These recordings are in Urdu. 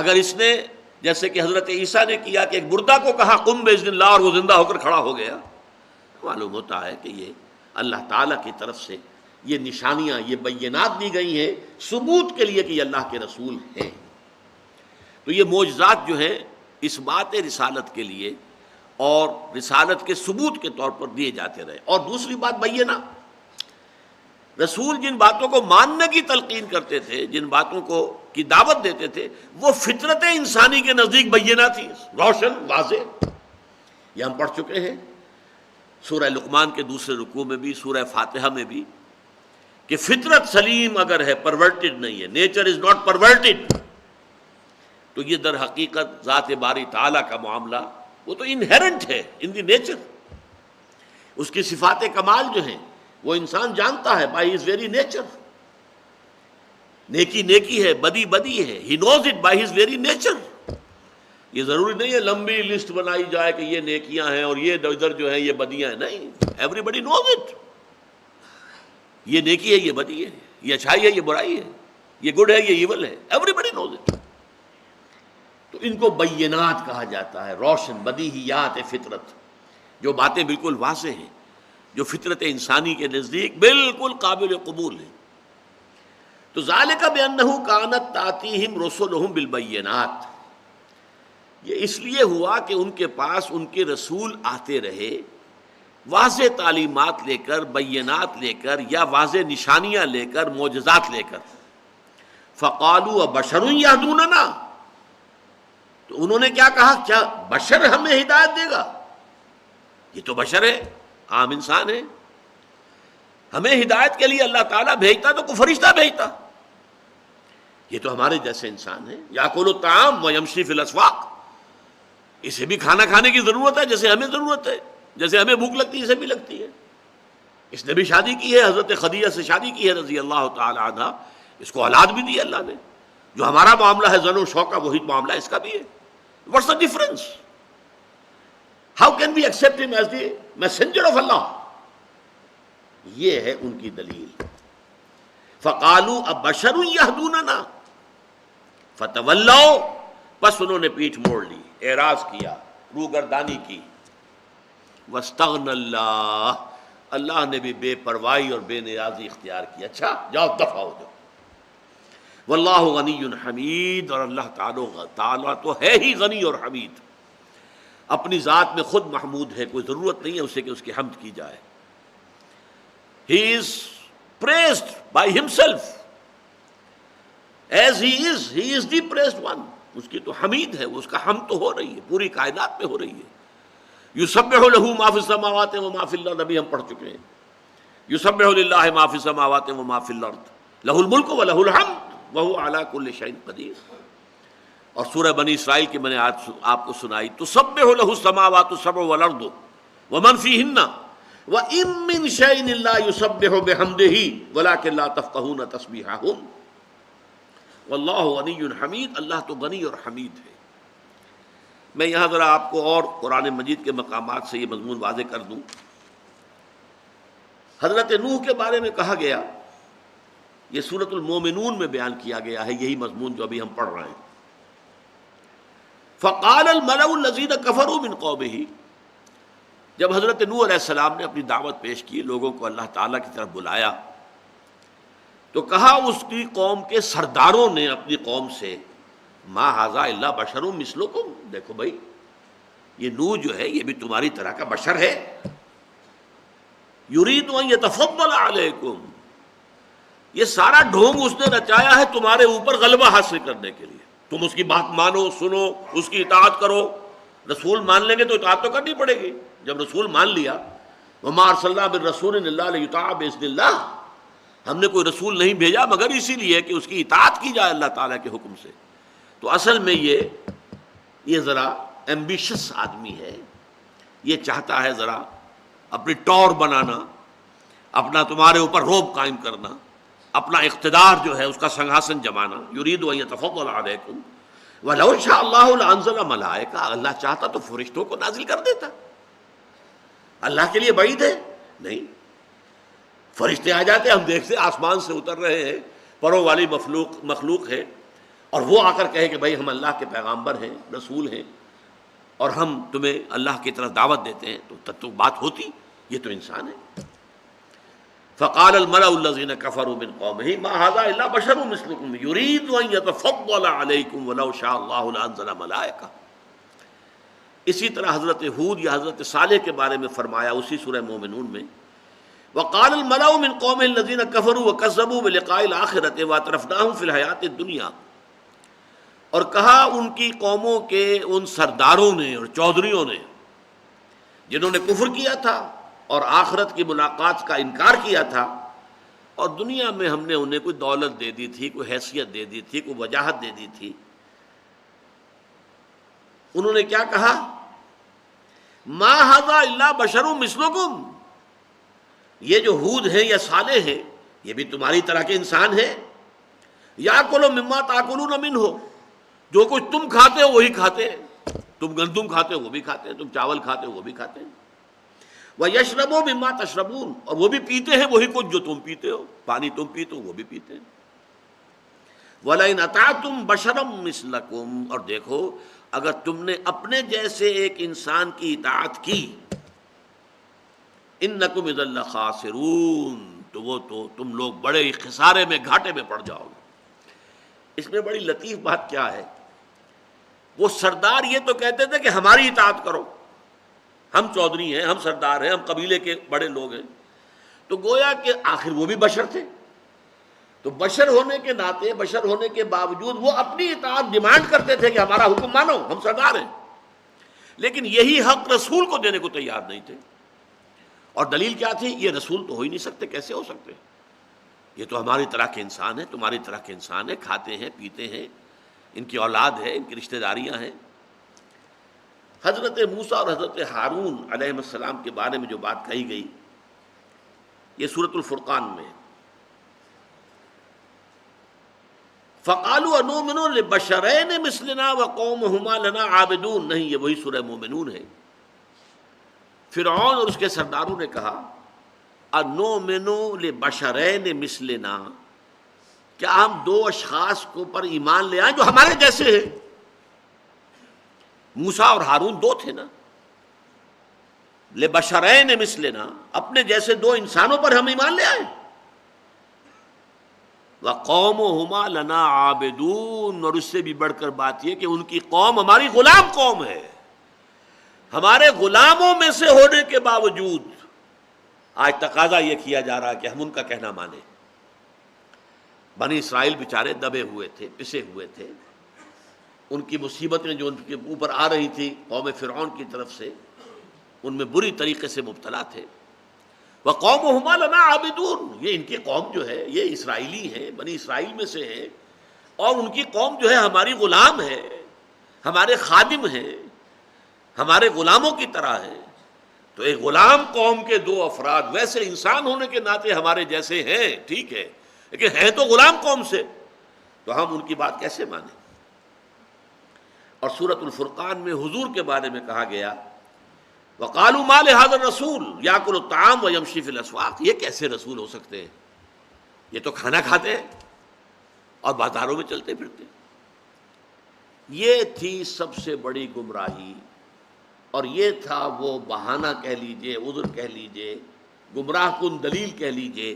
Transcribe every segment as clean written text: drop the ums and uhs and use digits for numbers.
اگر اس نے جیسے کہ حضرت عیسیٰ نے کیا کہ ایک مردہ کو کہا قم باذن اللہ اور وہ زندہ ہو کر کھڑا ہو گیا، معلوم ہوتا ہے کہ یہ اللہ تعالیٰ کی طرف سے یہ نشانیاں، یہ بینات دی گئی ہیں ثبوت کے لیے کہ یہ اللہ کے رسول ہیں۔ تو یہ معجزات جو ہیں اس بات رسالت کے لیے اور رسالت کے ثبوت کے طور پر دیے جاتے رہے۔ اور دوسری بات بینہ، رسول جن باتوں کو ماننے کی تلقین کرتے تھے، جن باتوں کو کی دعوت دیتے تھے، وہ فطرت انسانی کے نزدیک بینہ تھی، روشن واضح۔ یہ ہم پڑھ چکے ہیں سورہ لقمان کے دوسرے رکوع میں بھی، سورہ فاتحہ میں بھی، کہ فطرت سلیم اگر ہے، پرورٹڈ نہیں ہے، نیچر از ناٹ پرورٹڈ، تو یہ در حقیقت ذات باری تعالیٰ کا معاملہ وہ تو انہیرنٹ ہے ان دی نیچر۔ اس کی صفات کمال جو ہیں وہ انسان جانتا ہے بائی ہز ویری نیچر۔ نیکی نیکی ہے، بدی بدی ہے، he knows it by his very nature. یہ ضروری نہیں ہے لمبی لسٹ بنائی جائے کہ یہ نیکیاں ہیں اور یہ ادھر جو ہیں یہ بدیاں ہیں، نہیں، ایوری بڈی نوز اٹ۔ یہ نیکی ہے، یہ بدی ہے، یہ اچھائی ہے، یہ برائی ہے، یہ گڈ ہے، یہ ایول ہے، ایوری بڈی نوز اٹ۔ تو ان کو بینات کہا جاتا ہے، روشن بدیہیات فطرت، جو باتیں بالکل واضح ہیں، جو فطرت انسانی کے نزدیک بالکل قابل قبول ہیں۔ تو ذالک بانہ کانت تاتیہم رسلہم بالبینات، یہ اس لیے ہوا کہ ان کے پاس ان کے رسول آتے رہے واضح تعلیمات لے کر، بینات لے کر، یا واضح نشانیاں لے کر، معجزات لے کر۔ فقالوا بشر یہدوننا، تو انہوں نے کیا کہا، کیا بشر ہمیں ہدایت دے گا؟ یہ تو بشر ہے، عام انسان ہے، ہمیں ہدایت کے لیے اللہ تعالیٰ بھیجتا تو کوئی فرشتہ بھیجتا، یہ تو ہمارے جیسے انسان ہیں۔ یاکل الطعام ویمشی فی الاسواق، اسے بھی کھانا کھانے کی ضرورت ہے جیسے ہمیں ضرورت ہے، جیسے ہمیں بھوک لگتی ہے اسے بھی لگتی ہے۔ اس نے بھی شادی کی ہے، حضرت خدیجہ سے شادی کی ہے رضی اللہ تعالی عنہ، اس کو اولاد بھی دی اللہ نے۔ جو ہمارا معاملہ ہے زن و شوق کا، وہی معاملہ اس کا بھی ہے۔ What's the difference? How can we accept him as the messenger of Allah? یہ ہے ان کی دلیل۔ فَقَالُوا أَبَشَرٌ يَهْدُونَنَا، فَتَوَلَّوْا، بس انہوں نے پیٹھ موڑ لی، اعراض کیا، روگردانی کی۔ وَاسْتَغْنَى اللَّهُ، اللہ نے بھی بے پرواہی اور بے نیازی اختیار کی، اچھا جاؤ دفع ہو جاؤ۔ واللہ غنی حمید، اور اللہ تعالیٰ تو ہے ہی غنی اور حمید، اپنی ذات میں خود محمود ہے، کوئی ضرورت نہیں ہے اسے کہ اس کی حمد کی جائے۔ He is praised by himself as he is the praised one، اس کی تو حمید ہے، اس کا حمد تو ہو رہی ہے، پوری کائنات میں ہو رہی ہے۔ یسبح له ما فی السماوات وما فی الارض، ابھی ہم پڑھ چکے ہیں، یسبح للہ ما فی السماوات وما فی الارض لہ الملک ولہ الحمد وہو علی کل شیء قدیر۔ اور سورہ بنی اسرائیل کی میں نے آج آپ کو سنائی، تسبح لہ السماوات السبع والارض ومن فیہن وَإِن مِّن شَيْءٍ إِلَّا يُسَبِّحُ بِحَمْدِهِ وَلَٰكِن لَّا تَفْقَهُونَ تَسْبِيحَهُمْ وَاللَّهُ غَنِيٌّ حَمِيدٌ، اللہ تو غنی اور حمید ہے۔ میں یہاں ذرا آپ کو اور قرآن مجید کے مقامات سے یہ مضمون واضح کر دوں۔ حضرت نوح کے بارے میں کہا گیا، یہ سورۃ المومنون میں بیان کیا گیا ہے، یہی مضمون جو ابھی ہم پڑھ رہے ہیں۔ فَقَالَ الْمَلَأُ الَّذِينَ كَفَرُوا مِنْ قَوْمِهِ، جب حضرت نوح علیہ السلام نے اپنی دعوت پیش کی، لوگوں کو اللہ تعالیٰ کی طرف بلایا، تو کہا اس کی قوم کے سرداروں نے اپنی قوم سے، ما ھذا الا بشر مثلکم، دیکھو بھائی یہ نوح جو ہے یہ بھی تمہاری طرح کا بشر ہے، یرید ان یتفضل علیکم، یہ سارا ڈھونگ اس نے رچایا ہے تمہارے اوپر غلبہ حاصل کرنے کے لیے، تم اس کی بات مانو، سنو، اس کی اطاعت کرو۔ رسول مان لیں گے تو اطاعت تو کرنی پڑے گی، جب رسول مان لیا، وما ارسلنا بالرسول الا لیطاع باذن اللہ، ہم نے کوئی رسول نہیں بھیجا مگر اسی لیے کہ اس کی اطاعت کی جائے اللہ تعالیٰ کے حکم سے۔ تو اصل میں یہ ذرا ایمبیشس آدمی ہے، یہ چاہتا ہے ذرا اپنی ٹور بنانا، اپنا تمہارے اوپر روب قائم کرنا، اپنا اقتدار جو ہے اس کا سنگھاسن جمانا۔ یرید ان یتفضل علیکم وَلَوْ شَاءَ اللَّهُ لَأَنزَلَ مَلَائِکَۃً، اللہ چاہتا تو فرشتوں کو نازل کر دیتا، اللہ کے لیے بعید ہے؟ نہیں، فرشتے آ جاتے، ہم دیکھتے آسمان سے اتر رہے ہیں، پروں والی مخلوق ہے، اور وہ آ کر کہے کہ بھائی ہم اللہ کے پیغامبر ہیں، رسول ہیں، اور ہم تمہیں اللہ کی طرف دعوت دیتے ہیں، تو تب تو بات ہوتی. یہ تو انسان ہے. فقال الملأ الذين كفروا من قومه ما هذا الا بشر مثلكم يريد ان يتفضل عليكم ولو شاء الله لانزل ملائكه. اسی طرح حضرت ہود یا حضرت صالح کے بارے میں فرمایا اسی سورہ مومنون میں، وقال الملأ من قومه الذين كفروا وكذبوا بلقاء الآخرة واعترفناهم في الحياة الدنيا، اور کہا ان کی قوموں کے ان سرداروں نے اور چودھریوں نے جنہوں نے کفر کیا تھا اور آخرت کی ملاقات کا انکار کیا تھا، اور دنیا میں ہم نے انہیں کوئی دولت دے دی تھی، کوئی حیثیت دے دی تھی، کوئی وجاہت دے دی تھی. انہوں نے کیا کہا؟ ما ھذا الا بشر مثلکم، یہ جو ہود ہیں یا صالح ہیں یہ بھی تمہاری طرح کے انسان ہیں. یاکل مما تاکلون منہ، جو کچھ تم کھاتے ہو وہی کھاتے ہیں. تم گندم کھاتے ہو وہ بھی کھاتے ہیں، تم چاول کھاتے ہو وہ بھی کھاتے ہیں. وَيَشْرَبُوا مِمَّا تَشْرَبُونَ، اور وہ بھی پیتے ہیں وہی کچھ جو تم پیتے ہو. پانی تم پیتے ہو وہ بھی پیتے ہیں. وَلَئِنْ أَطَعْتُمْ بَشَرًا مِثْلَكُمْ، اور دیکھو اگر تم نے اپنے جیسے ایک انسان کی اطاعت کی، إِنَّكُمْ إِذًا لَخَاسِرُونَ، تو تم لوگ بڑے ہی خسارے میں، گھاٹے میں پڑ جاؤ گے. اس میں بڑی لطیف بات کیا ہے، وہ سردار یہ تو کہتے تھے کہ ہماری اطاعت کرو، ہم چودھری ہیں، ہم سردار ہیں، ہم قبیلے کے بڑے لوگ ہیں. تو گویا کہ آخر وہ بھی بشر تھے، تو بشر ہونے کے ناطے، بشر ہونے کے باوجود وہ اپنی اطاعت ڈیمانڈ کرتے تھے کہ ہمارا حکم مانو، ہم سردار ہیں. لیکن یہی حق رسول کو دینے کو تیار نہیں تھے. اور دلیل کیا تھی؟ یہ رسول تو ہو ہی نہیں سکتے، کیسے ہو سکتے؟ یہ تو ہماری طرح کے انسان ہیں، تمہاری طرح کے انسان ہیں، کھاتے ہیں پیتے ہیں، ان کی اولاد ہے، ان کی رشتہ داریاں ہیں. حضرت موسیٰ اور حضرت ہارون علیہ السلام کے بارے میں جو بات کہی گئی یہ سورۃ الفرقان میں، فَقَالُوا أَنُؤْمِنُ لِبَشَرَيْنِ مِثْلِنَا وَقَوْمُهُمَا لَنَا عَابِدُونَ، نہیں، یہ وہی سورہ مومنون ہے. فرعون اور اس کے سرداروں نے کہا أَنُؤْمِنُ لِبَشَرَيْنِ مِثْلِنَا، کیا ہم دو اشخاص کو پر ایمان لے آئیں جو ہمارے جیسے ہیں؟ موسیٰ اور ہارون دو تھے نا. لبشرین مثلنا، اپنے جیسے دو انسانوں پر ہم ایمان لے آئے. وقومہما لنا عابدون، اور اس سے بھی بڑھ کر بات یہ کہ ان کی قوم ہماری غلام قوم ہے. ہمارے غلاموں میں سے ہونے کے باوجود آج تقاضا یہ کیا جا رہا ہے کہ ہم ان کا کہنا مانیں. بنی اسرائیل بیچارے دبے ہوئے تھے، پسے ہوئے تھے، ان کی مصیبتیں جو ان کے اوپر آ رہی تھی قوم فرعون کی طرف سے، ان میں بری طریقے سے مبتلا تھے. وَقَوْمُهُمَا لَنَا عَابِدُونَ، یہ ان کی قوم جو ہے یہ اسرائیلی ہیں، بنی اسرائیل میں سے ہیں، اور ان کی قوم جو ہے ہماری غلام ہے، ہمارے خادم ہیں، ہمارے غلاموں کی طرح ہے. تو ایک غلام قوم کے دو افراد ویسے انسان ہونے کے ناطے ہمارے جیسے ہیں، ٹھیک ہے، لیکن ہیں تو غلام قوم سے، تو ہم ان کی بات کیسے مانیں؟ اور سورۃ الفرقان میں حضور کے بارے میں کہا گیا وَقَالُوا مَا لِهَذَا الرَّسُولِ يَأْكُلُ الطَّعَامَ وَيَمْشِي فِي الْأَسْوَاقِ، یہ کیسے رسول ہو سکتے ہیں؟ یہ تو کھانا کھاتے ہیں اور بازاروں میں چلتے پھرتے. یہ تھی سب سے بڑی گمراہی، اور یہ تھا وہ بہانہ کہہ لیجئے، عذر کہہ لیجئے، گمراہ کن دلیل کہہ لیجئے،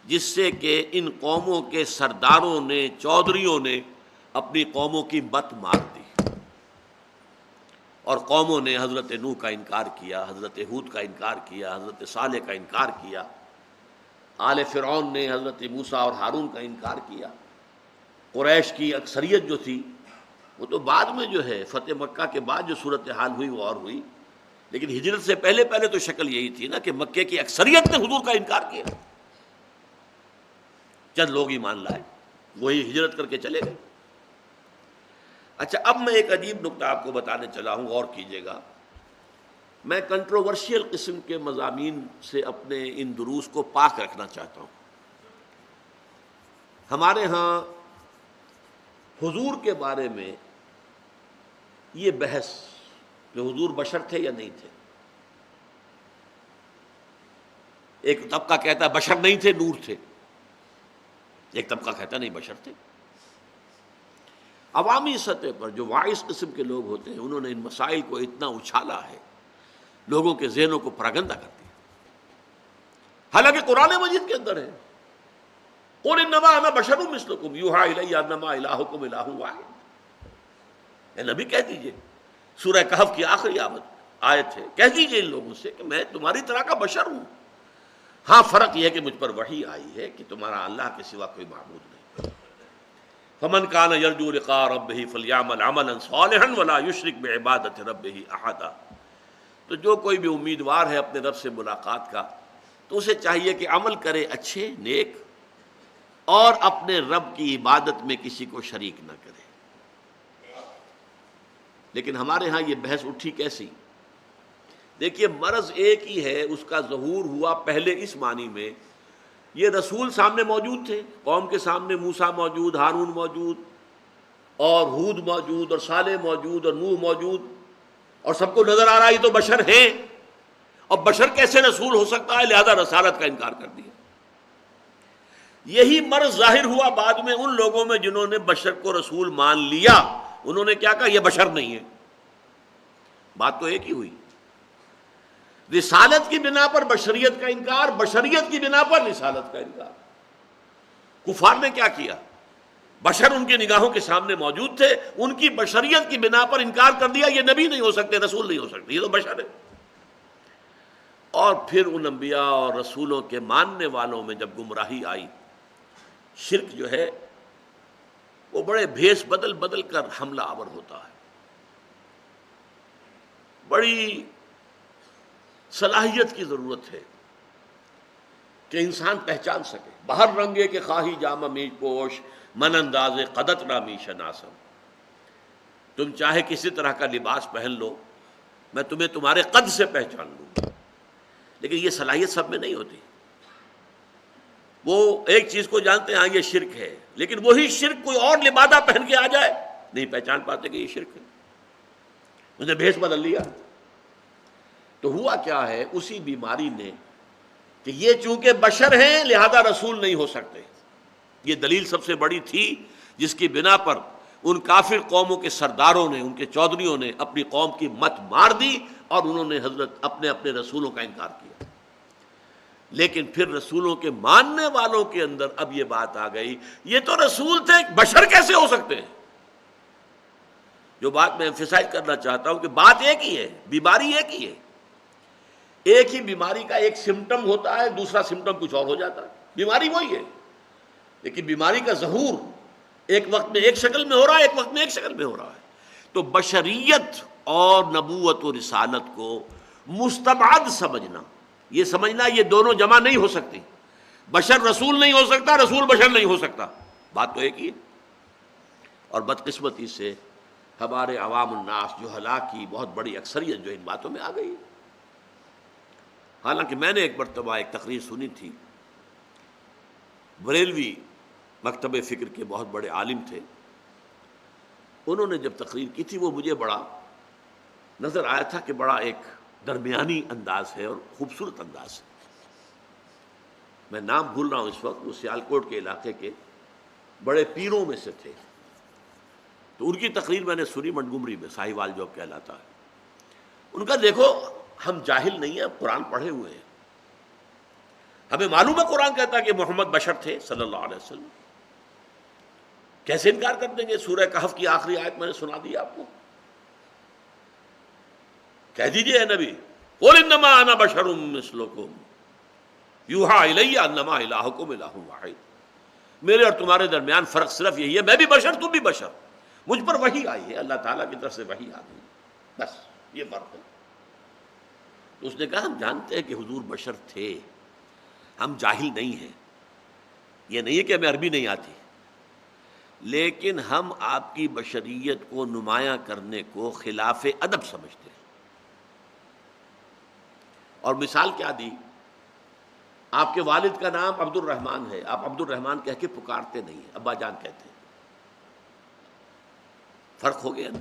جس سے کہ ان قوموں کے سرداروں نے، چودھریوں نے اپنی قوموں کی مت مار دی. اور قوموں نے حضرت نوح کا انکار کیا، حضرت ہود کا انکار کیا، حضرت صالح کا انکار کیا. آل فرعون نے حضرت موسیٰ اور ہارون کا انکار کیا. قریش کی اکثریت جو تھی وہ تو بعد میں جو ہے فتح مکہ کے بعد جو صورتحال ہوئی وہ اور ہوئی، لیکن ہجرت سے پہلے تو شکل یہی تھی نا کہ مکے کی اکثریت نے حضور کا انکار کیا. چند لوگ ایمان لائے، وہی ہجرت کر کے چلے گئے. اچھا، اب میں ایک عجیب نکتہ آپ کو بتانے چلا ہوں، غور کیجئے گا. میں کنٹروورشیل قسم کے مضامین سے اپنے ان دروس کو پاک رکھنا چاہتا ہوں. ہمارے ہاں حضور کے بارے میں یہ بحث کہ حضور بشر تھے یا نہیں تھے، ایک طبقہ کہتا ہے بشر نہیں تھے، نور تھے، ایک طبقہ کہتا نہیں بشر تھے. عوامی سطح پر جو واعظ قسم کے لوگ ہوتے ہیں انہوں نے ان مسائل کو اتنا اچھالا ہے، لوگوں کے ذہنوں کو پراگندہ کر دیا، حالانکہ قرآن مجید کے اندر ہے قل انما انا بشر مثلکم یوحی الی انما الہکم الہ واحد۔ اے نبی کہہ دیجئے، سورہ کہف کی آخری آیت ہے، کہہ دیجئے ان لوگوں سے کہ میں تمہاری طرح کا بشر ہوں، ہاں فرق یہ ہے کہ مجھ پر وحی آئی ہے کہ تمہارا اللہ کے سوا کوئی معبود نہیں۔ فمن کان یرجو لقاء ربہ فلیعمل عملا صالحا ولا یشرک بعبادۃ ربہ احدا۔ تو جو کوئی بھی امیدوار ہے اپنے رب سے ملاقات کا تو اسے چاہیے کہ عمل کرے اچھے نیک، اور اپنے رب کی عبادت میں کسی کو شریک نہ کرے۔ لیکن ہمارے ہاں یہ بحث اٹھی کیسی؟ دیکھیے مرض ایک ہی ہے، اس کا ظہور ہوا پہلے اس معنی میں، یہ رسول سامنے موجود تھے، قوم کے سامنے موسیٰ موجود، ہارون موجود، اور ہود موجود، اور صالح موجود، اور نوح موجود، اور سب کو نظر آ رہا ہے یہ تو بشر ہیں، اور بشر کیسے رسول ہو سکتا ہے، لہذا رسالت کا انکار کر دیا۔ یہی مرض ظاہر ہوا بعد میں ان لوگوں میں جنہوں نے بشر کو رسول مان لیا، انہوں نے کیا کہا، یہ بشر نہیں ہے۔ بات تو ایک ہی ہوئی، رسالت کی بنا پر بشریت کا انکار، بشریت کی بنا پر رسالت کا انکار۔ کفار نے کیا کیا؟ بشر ان کی نگاہوں کے سامنے موجود تھے، ان کی بشریت کی بنا پر انکار کر دیا، یہ نبی نہیں ہو سکتے، رسول نہیں ہو سکتے، یہ تو بشر ہے۔ اور پھر ان انبیاء اور رسولوں کے ماننے والوں میں جب گمراہی آئی، شرک جو ہے وہ بڑے بھیس بدل بدل کر حملہ آور ہوتا ہے، بڑی صلاحیت کی ضرورت ہے کہ انسان پہچان سکے۔ باہر رنگے کے خواہی جامہ میج پوش، من انداز قدت رامی شناسم۔ تم چاہے کسی طرح کا لباس پہن لو، میں تمہیں تمہارے قد سے پہچان لوں، لیکن یہ صلاحیت سب میں نہیں ہوتی۔ وہ ایک چیز کو جانتے ہیں، ہاں یہ شرک ہے، لیکن وہی شرک کوئی اور لبادہ پہن کے آ جائے نہیں پہچان پاتے کہ یہ شرک ہے، اس نے بھیس بدل لیا۔ تو ہوا کیا ہے، اسی بیماری نے کہ یہ چونکہ بشر ہیں لہذا رسول نہیں ہو سکتے، یہ دلیل سب سے بڑی تھی جس کی بنا پر ان کافر قوموں کے سرداروں نے، ان کے چودھریوں نے اپنی قوم کی مت مار دی، اور انہوں نے حضرت اپنے رسولوں کا انکار کیا۔ لیکن پھر رسولوں کے ماننے والوں کے اندر اب یہ بات آ گئی، یہ تو رسول تھے، بشر کیسے ہو سکتے ہیں؟ جو بات میں ایمفیسائز کرنا چاہتا ہوں کہ بات ایک ہی ہے، بیماری ایک ہی ہے، ایک ہی بیماری کا ایک سمٹم ہوتا ہے، دوسرا سمٹم کچھ اور ہو جاتا ہے، بیماری وہی ہے، لیکن بیماری کا ظہور ایک وقت میں ایک شکل میں ہو رہا ہے، ایک وقت میں ایک شکل میں ہو رہا ہے۔ تو بشریت اور نبوت و رسالت کو مستبعد سمجھنا، یہ سمجھنا یہ دونوں جمع نہیں ہو سکتی، بشر رسول نہیں ہو سکتا، رسول بشر نہیں ہو سکتا، بات تو ایک ہی ہے۔ اور بدقسمتی سے ہمارے عوام الناس جو ہلاک کی بہت بڑی اکثریت جو ان باتوں میں آ گئی۔ حالانکہ میں نے ایک مرتبہ ایک تقریر سنی تھی، بریلوی مکتب فکر کے بہت بڑے عالم تھے، انہوں نے جب تقریر کی تھی وہ مجھے بڑا نظر آیا تھا کہ بڑا ایک درمیانی انداز ہے اور خوبصورت انداز ہے۔ میں نام بھول رہا ہوں اس وقت، وہ سیالکوٹ کے علاقے کے بڑے پیروں میں سے تھے، تو ان کی تقریر میں نے سنی منٹگمری میں، ساہیوال جو کہلاتا ہے۔ ان کا دیکھو ہم جاہل نہیں ہیں، قرآن پڑھے ہوئے ہیں، ہمیں معلوم ہے قرآن کہتا ہے کہ محمد بشر تھے صلی اللہ علیہ وسلم، کیسے انکار کر دیں گے؟ سورہ کہف کی آخری آیت میں نے سنا دی آپ کو، کہہ دیجئے اے نبی قل انما انا بشر مثلکم یوحی الی انما الہکم الہ واحد، میرے اور تمہارے درمیان فرق صرف یہی ہے، میں بھی بشر تم بھی بشر، مجھ پر وحی آئی ہے، اللہ تعالیٰ کی طرف سے وحی آ گئی، بس یہ فرق ہے۔ تو اس نے کہا ہم جانتے ہیں کہ حضور بشر تھے، ہم جاہل نہیں ہیں، یہ نہیں ہے کہ ہمیں عربی نہیں آتی، لیکن ہم آپ کی بشریت کو نمایاں کرنے کو خلاف ادب سمجھتے ہیں۔ اور مثال کیا دی، آپ کے والد کا نام عبد الرحمن ہے، آپ عبد الرحمن کہہ کے پکارتے نہیں ہیں، ابا جان کہتے ہیں، فرق ہو گیا نا؟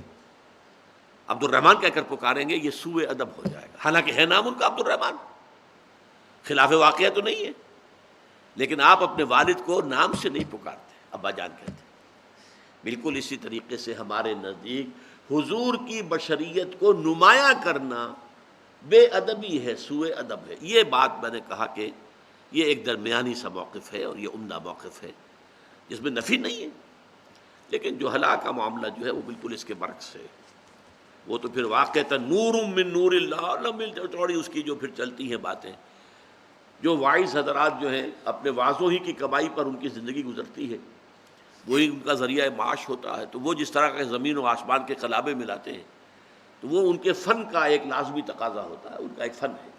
عبد الرحمن کہہ کر پکاریں گے یہ سوء ادب ہو جائے گا، حالانکہ ہے نام ان کا عبد الرحمن، خلاف واقعہ تو نہیں ہے، لیکن آپ اپنے والد کو نام سے نہیں پکارتے، ابا جان کہتے ہیں۔ بالکل اسی طریقے سے ہمارے نزدیک حضور کی بشریت کو نمایاں کرنا بے ادبی ہے، سوء ادب ہے۔ یہ بات میں نے کہا کہ یہ ایک درمیانی سا موقف ہے، اور یہ عمدہ موقف ہے جس میں نفی نہیں ہے، لیکن جو ہلاک کا معاملہ جو ہے وہ بالکل اس کے برعکس ہے۔ وہ تو پھر واقعتا نور من نور اللہ، لمبی چوڑی اس کی جو پھر چلتی ہیں باتیں، جو وائز حضرات جو ہیں اپنے وعظوں ہی کی کمائی پر ان کی زندگی گزرتی ہے، وہی ان کا ذریعہ معاش ہوتا ہے، تو وہ جس طرح کے زمین و آسمان کے قلابے ملاتے ہیں، تو وہ ان کے فن کا ایک لازمی تقاضا ہوتا ہے، ان کا ایک فن ہے۔